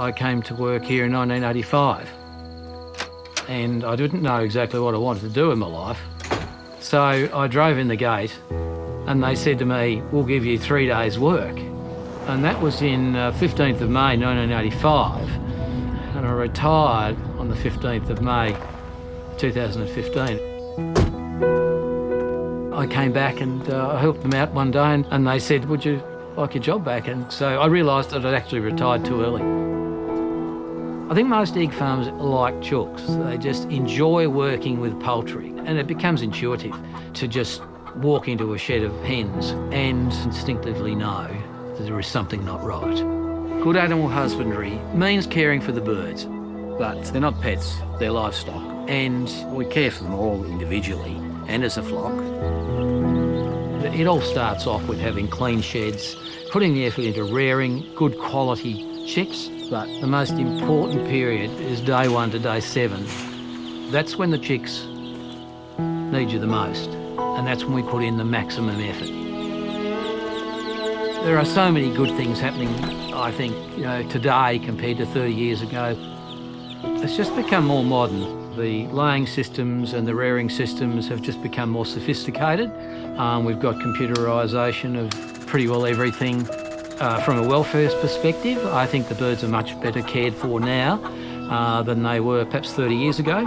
I came to work here in 1985, and I didn't know exactly what I wanted to do in my life. So I drove in the gate and they said to me, we'll give you 3 days work. And that was in 15th of May 1985, and I retired on the 15th of May 2015. I came back and I helped them out one day and they said, would you like your job back? And so I realised that I'd actually retired too early. I think most egg farmers are like chooks. They just enjoy working with poultry, and it becomes intuitive to just walk into a shed of hens and instinctively know that there is something not right. Good animal husbandry means caring for the birds, but they're not pets, they're livestock. And we care for them all individually and as a flock. It all starts off with having clean sheds, putting the effort into rearing good quality chicks, but the most important period is day 1 to day 7. That's when the chicks need you the most, and that's when we put in the maximum effort. There are so many good things happening, I think, today compared to 30 years ago. It's just become more modern. The laying systems and the rearing systems have just become more sophisticated. We've got computerisation of pretty well everything. From a welfare perspective, I think the birds are much better cared for now than they were perhaps 30 years ago.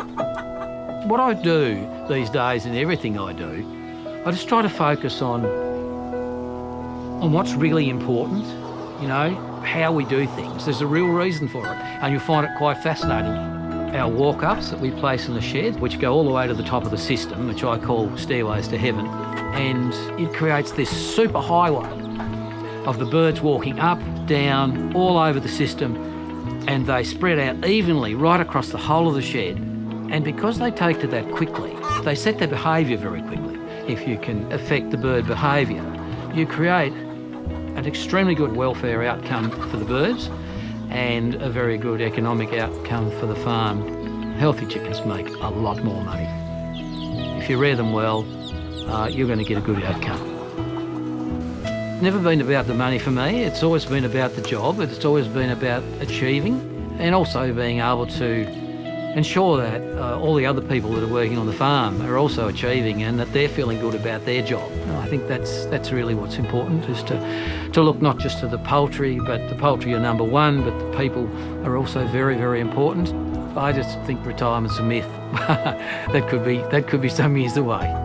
What I do these days in everything I do, I just try to focus on what's really important, how we do things. There's a real reason for it, and you'll find it quite fascinating. Our walk-ups that we place in the shed, which go all the way to the top of the system, which I call stairways to heaven, and it creates this super highway of the birds walking up, down, all over the system, and they spread out evenly right across the whole of the shed. And because they take to that quickly, they set their behaviour very quickly. If you can affect the bird behaviour, you create an extremely good welfare outcome for the birds and a very good economic outcome for the farm. Healthy chickens make a lot more money. If you rear them well, you're going to get a good outcome. Never been about the money for me. It's always been about the job. It's always been about achieving and also being able to ensure that all the other people that are working on the farm are also achieving and that they're feeling good about their job. I think that's really what's important, is to look not just to the poultry, but the poultry are number one, but the people are also very, very important. I just think retirement's a myth. That could be some years away.